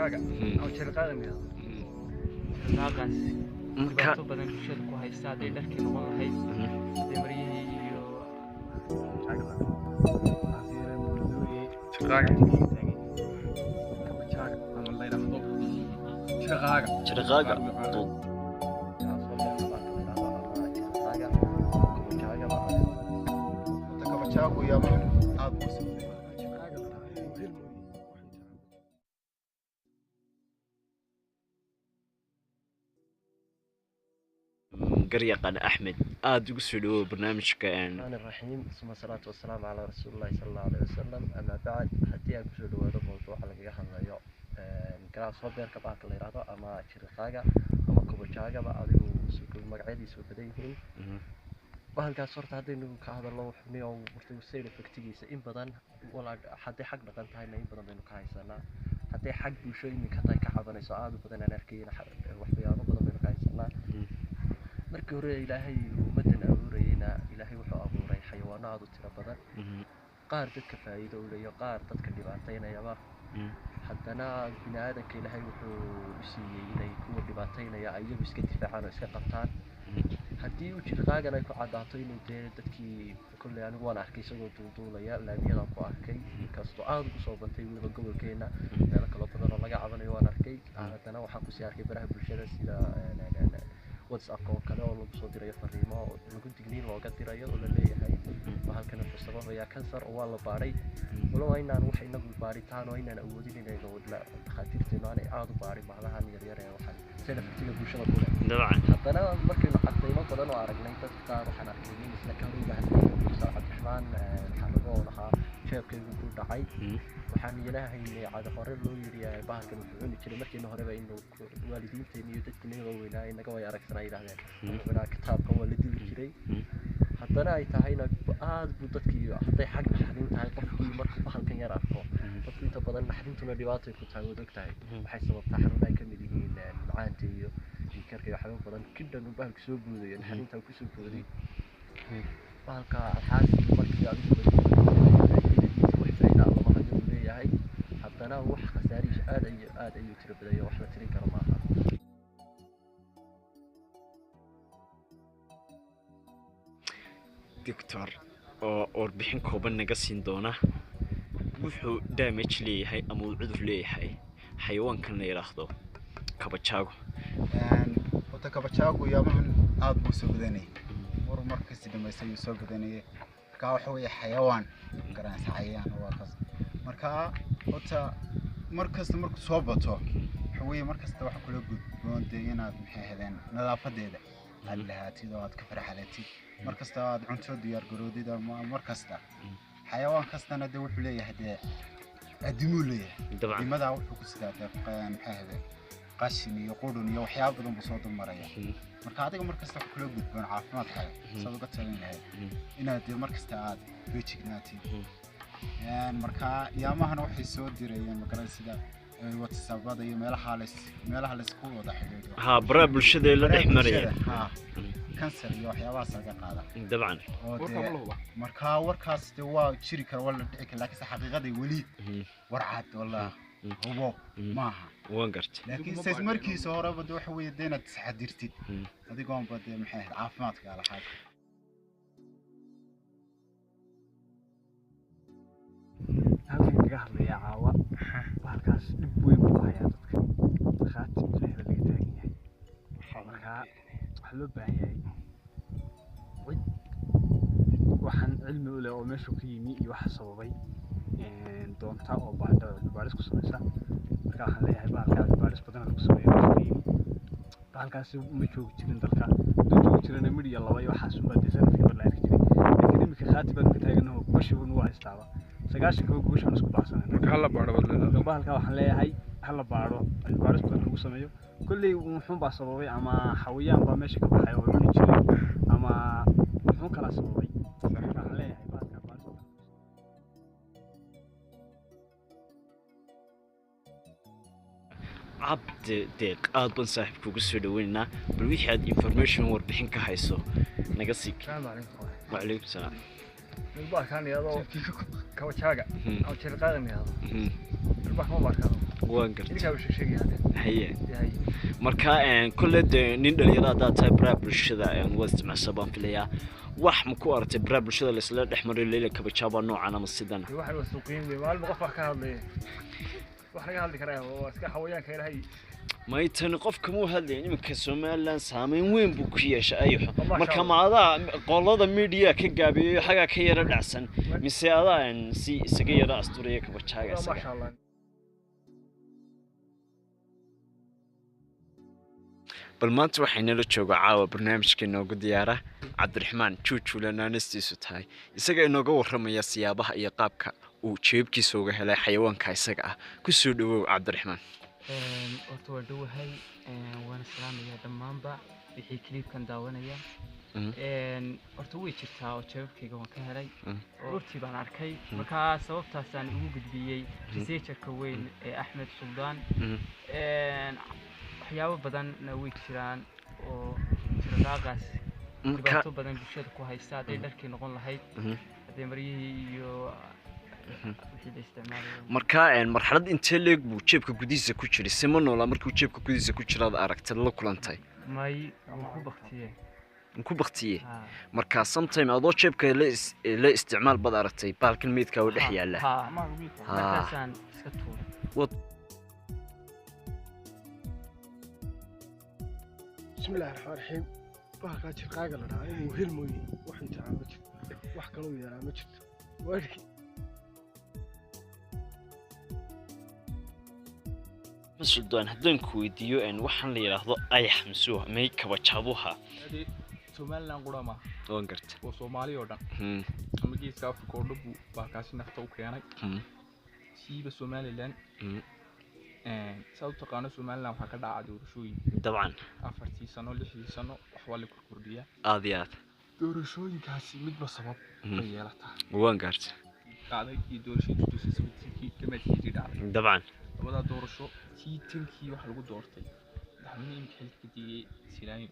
شرقاقة أو شرقاقة مياه شرقاقة كبرتو بدن بشر كو هيستا دي دharkii noqon lahayd hadii mariyihii iyo شرقاقة كبشاقة أما الله يرحمه شرقاقة شرقاقة كبشاقة ويا من أبوس قريقان أحمد يقصدوا برنامج كأن الرحمن الرحيم ثم الصلاة والسلام على رسول الله صلى الله عليه وسلم أما بعد حتى أقصدوا هذا الموضوع على جهة اليوم كلا صبر كباك اللي رضا أما شرقاقة أما كبشاقة بعد سوق المقعد سوق بديهين وهالكاس صرت هذا إنه كهذا الله حمي أو مرتبسين فكتيجي إن بدن ولا حتى حق بدن تاي إن بدن بينو كايسنا حتى حق بشيء إنك هتاي كحبنا سعاد بدن أنا أركي وحبيانو بدن بينو كايسنا markii hore ilaahay ummadan abuurayna ilaahay wuxuu abuuray xayawaanado tiro badan qaar dadka faa'iido u leeyahay qaar dadka dhibaateynayaba haddana bini'aadanka ilaahay wuxuu siiyay inay kuwa dhibaateynaya ayagu iska difaacaan oo iska qabtaan haddii uu shirqaagan ay ku cadaato inuu dadkii kulli anigu waan arkay isagoo duulduulaya laamiyada ku arkay kasto aad u soo bantay weliba gobolkeena meelo kale badan oo laga cabanayo waan arkay haddana waxaan ku sii arkay baraha bulshada sida WhatsApp oo kale oo lagu soo dirayo fariimo oo lagu digniin looga dirayo oo la leeyahay halkan uu sababayaa kansar oo waa la baaray walaal inaan wax inagu baaritaan oo inaan awoodin inay dhakhaatiirteena ay aad u baarin macnahan yar yar ee waxaan sida fikirka bulshada ku leh dabcan haddana markaynu cadaymo badan oo aragnay dadka qaar waxaan arkay in isla ka ruugahan Cabdiraxmaan xalago oo lahaa jeebkaygu ku dhacay waxaan ilaahay caado hore loo yiri bahalkan wuxuu cuni jiray markii horeba inuu waalidiinteena iyo dadka naga weynaa inaga way aragsanaa yiraahdeen wana kitaabka waa la dili jiray haddana ay tahayna aad buu dadkii haday xaq naxdin tahay qofkii markuu bahalkan yar arko dadku inta badan naxdintuna dhibaato ku tahay wada ogtahay waxay sababtaa xanuun ay ka mid yihiin macaanka iyo dhiigkarka iyo waxyaabo badan kidan uu bahalka soo buudayo naxdinta ku soo buuday bahalka alxaas markii aad yahay haddana wax khasaarish aad ayuu tiro badan wax la tirin karo maaha دكتور warbixin kooban naga siin doona wuxuu damage leeyahay ama uu cudur leeyahay xayawaankan la yiraahdo kabachaago wata kabachaago yaamahan aad buu soo badanay markii si dhameysay soo badanay ka waxa weeye xayawaan garan saxayaan waa kas marka wata markuu soo bato waxa weeye markasta waxa kula gudboon inaad maxay hadeen nadaafadeeda هالهاتي ذات كفر حالتي مركز تاد عنصر ديار جرودي ده مركز حيوان كستنا ده وحليه هدا أدموليه لماذا وحكوا سداد قيام هذا قشني يقولون يوحيا بدون بصوت المريا مركز مركز تاد كله بتبان عافمات حياة سبقت سنين هاي إن ده مركز تاد بيتشك ناتي يعني مركز يا ما هنروح يسود ديريان مكان سداد واتساب هذا meelaha la isku wada xiriiriyo baraha bulshada la dhexmaraya kansar iyo waxyaabaha saga qaada dabcan marka warkaas waa jiri kara wala dhici kara laakiin xaqiiqada wali warcad wallahi hubo maaha waan gartay laakiin says markiisa hore bad waxa weeye deena taxadirtid adigoon bad maxay caafimaadka lahayd halkan laga hadlayaa caawa halkaas dib weyn ku hayaa dadka khaatim leeyahay laga taagan yahay marka waxa loo baahan yahay waxaan cilmi u leh oo meesha ka yimi iyo waxa sababay doonta oo baaris ku samaysa marka waxaan leeyahay baaris badan lagu sameeyo halkaas ma joogi jirin dalka joogi jirana midhiya laba iyo waxa soo baadaysan dadka la arki jiray laakiin imika khaatib aan ka taaganahay gubashu waa istaaba sagaashan koo gubashu isku baxsanay marka hal baaro badlada bahalka waxaan leeyahay hal baaro baaris badan lagu sameeyo kulli wuxuu baa sababay ama xawiyaan baa meesha ka baxay oo cuni jiray ama wuxuu kala sababay waxaan leeyahay bahalka baaris عبد ديق بن صاحب كوكو سودوينا بالوحي هاد انفورميشن warbixin ka hayso naga sii السلام عليكم وعليكم السلام الباك كان يادو كوتشاغا او شرقاغا يادو الباك ما باكانو waan gartay idinkaa u sheegayaan haye yahay marka kulle dee nin dhalinyaro haddaad tahay baraha bulshada waa isticmaashaa baan filayaa wax ma ku aragtay baraha bulshada laisla dhex maray leila kabajaaba noocan ama sidan waxay wasuuqeen maalmo qof wax ka hadlay wax laga hadli karaa oo iska xawayaanka ilaahay may tani qofka muu hadlayn iminka Somaliland saameyn weyn buu ku yeeshay ayaxo marka maadaa qolada media ka gaabiyay xaga ka yara dhacsan mise adaan si isaga yara asturiye kabajaaga isaga ma sha Allah bal maanta waxayna la joogaa caawa barnaamijkeena ugu diyaara Cabdiraxmaan Juujula naanistiisu tahay isaga inooga warramaya siyaabaha iyo qaabka uu jeebkiisa uga helay xayawaanka isaga ah ku soo dhawow Cabdiraxmaan horta waa dhawahay waana salaamaya dhammaanba wixii clipkan daawanaya horta way jirtaa oo jeebkayga waan ka helay ururtii baan arkay markaa sababtaasaan ugu gudbiyey researcherka weyn ee Axmed Suldaan waxyaabo badanna way jiraan oo jiraqaaqaas dhibaato badan bulshada ku haysta hadday dharkii noqon lahayd hadday maryihii iyo marka marxalad intee leeg buu jeebka gudihiisa ku jiray sima noolaa markuu jeebka gudihiisa ku jiraad aragtay la kulantay may ku baqtiyay marka sometime adoo jeebka la isticmaal bad aragtay baalkan meedka oo dhex yaala markaasaan iska tuuray bismillahi rahmaani rahiim waxaa jirqaaga la dhahaa inuu hilmooyin wax intaa ma jirto wax kale oo yaraa ma jirto waarki Suldaan haddaan ku weydiiyo waxaan la yiraahdo ayax masuux may kabajaabuha Somaliland qurama waan gartay oo Soomaali oo dhan ama geeska Afrika oo dhan baa kaasi nafta u keenay siiba Somaliland sababta qaana Somaliland waxa ka dhacay doorashooyin dabcan 4 sano 6 sano wax wali ku kordhiya aad doorashooyinkaasi midba sabab ay yeelataa waan gartay qaaday iyo doorashooyinka tusisay kamadkii dhacay dabcan wada doorasho tiitankii wax lagu doortay madaxweyne xilkii Silaayo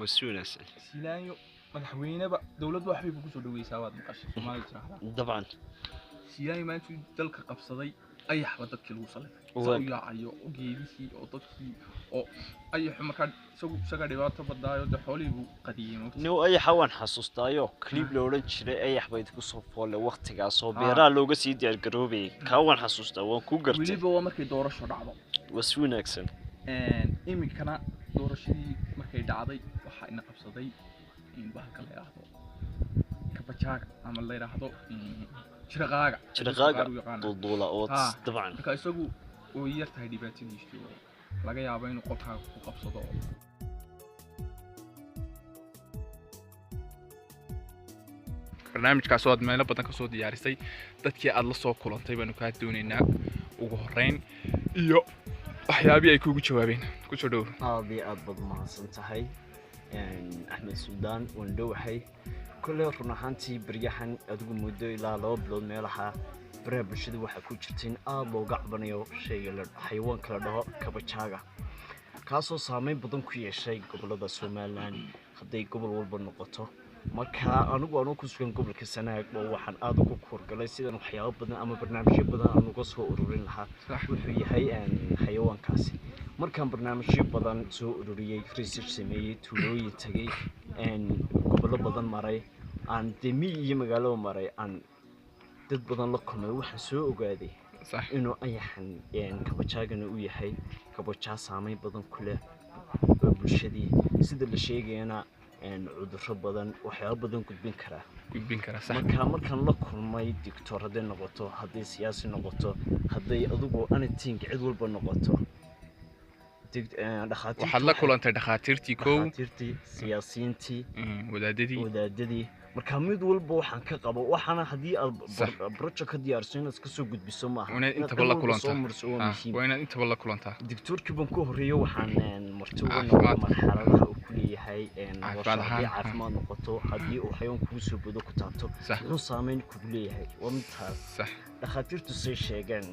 wasuunasan Silaayo madaxweyneba dawladdu waxay ku soo dhaweysay waad maqashay Soomaaliya dabcan Silaayo maanta dalka qabsaday ayax dadkii lagu salay soo ayo geedisii oo dadkii oo ayax markaa isaga dhibaato badaayo xoolihiibu qadiyeen no ayax waan xasuustaayo clip la oran jiray ayax bay ku soo foolay waqtigaas oo beeraha looga sii diyaar garoobay ka waan xasuustaa waan ku gartay waliba waa markay doorasho dhacdo wasuunasan imikana doorashadii markay dhacday waxa ina qabsaday in bahalka la yiraahdo kabajaaga ama la yiraahdo jirqaaga duuduula oo dabcan marka isagu oo yartahay dhibaatadiisu laga yaabo inuu qofka ku qabsado barnaamijkaas oo aad meelo badan ka soo diyaarisay dadkii aad la soo kulantay baanu ka doonaynaa ugu horeyn iyo waxyaabii ay kugu jawaabeen ku soo dhaw aad bad mahadsan tahay Axmed Suldaan waan dhawahay كل رنحانتي بريحان أدوق مدة إلى لاب لون ملها برابشد واحد كوجتين أبو قعبنيو شيء الحيوان كله كبتشاجا كاسو سامي بدون كوي شيء قبل هذا سومالان خدي قبل والبن نقطة marka anigu aan ku sugan gobolka Sanaag oo waxaan aad ugu korgalay sidaan waxyaabo badan ama barnaamijyo badan aan uga soo ururin lahaa wuxuu yahay xayawaankaasi markaan barnaamijyo badan soo ururiyay research sameeyay tuulooyin tagay gobollo badan maray aan demi iyo magaalo maray aan dad badan la kulmay waxaan soo ogaaday inuu ayaxan kabajaagana uu yahay kabajaa saameyn badan ku leh bulshadii sida la sheegayna cudurro badan waxyaabo badan gudbin kara sax markaan la kulmay doctor haday noqoto haday siyaasi noqoto haday adigu anything cid walba noqoto dhakhaatiirtii waxaad la kulantay dhakhaatiirtii siyaasiyiintii wadaadadii marka mid walba waxaan ka qabo waxana hadii aad project ka diyaarsan inaad iska soo gudbiso maaha inta la kulantaa doctorkii baan ku horeeyo waxaan marti uga noqday marxaladaha uu ku leeyahay caafimaad noqoto hadii uu xayawaan kugu soo bodo ku taabto wuxuu saameyn kugu leeyahay waa midtaas dhakhaatiirtu say sheegeen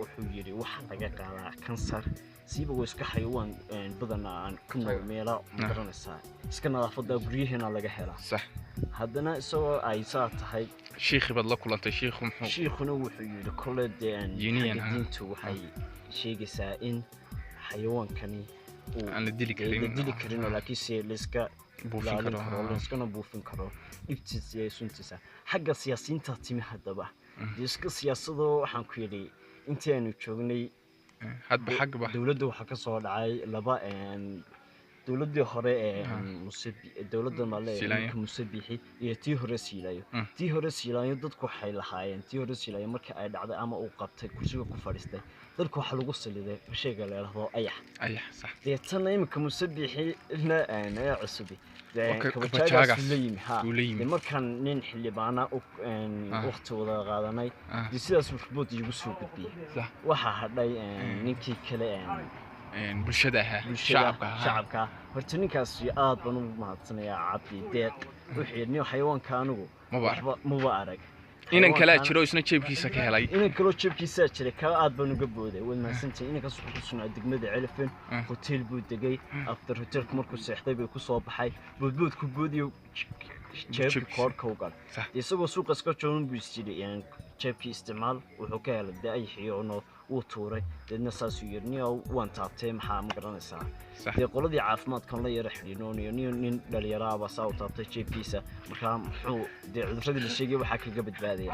wuxuu yiri waxa laga qaadaa kansar siiba way iska xayawaan badan aan ku nool meelo magaranaysaa iska nadaafada guryaheena laga helaa صح haddana isagoo ay saa tahay شيخي بدل كلنت شيخ محمود shiikhuna wuxuu yiri kolleedeen diintu waxay sheegaysaa in xayawaankani aan la dili karin laakiin la iska buufin karo la iska buufin karo ibtiisa iyo suntiisa xagga siyaasiyiinta timi haddaba iska siyaasado waxaan ku yiri intii aanu joognay hadba xagba dawladda waxa ka soo dhacay laba dawladii hore dawladda Maaleeya Musabbixi iyo tii hore Siilayo dadku waxay lahaayeen tii hore Siilayo markii ay dhacday ama uu qabtay kursiga ku fadhiistay dadku waxa lagu saliday shayga la yiraahdo ayax صح deetana imka Musabbixi ila ay cusubi kabajaaga markan nin xildhibaana waqti wada qaadanay sidaas wuxuu igu soo gudbiyay waxa hadhay ninkii kale bulshada shacabka horta ninkaas aad baan u mahadsanaya cabdi deeq wixii nin xayawaanka anigu ma arag inan kala jiro isna jeebkiisa ka helay inan kala jeebkiisa jiray ka aad baan uga booday wad mahadsantii inan ka soo xusnaa degmada Elephant hotel buu degay after hotelka markuu seexday bay ku soo baxay boodbood ku boodiyo jeebka koorka u gal isagoo suuqa iska joogan buu isjiray jeebkii isticmaal wuxuu ka helay day xiyono uu tuuray dadna saas u yirniyo waan taabtay maxaa ma garanaysaa qoladii caafimaadkan la yara xiriinooniyo nin dhalinyaro ah baa u taabtay jeebkiisa markaa muxuu cudurradii la sheegay waxa kaga badbaadaya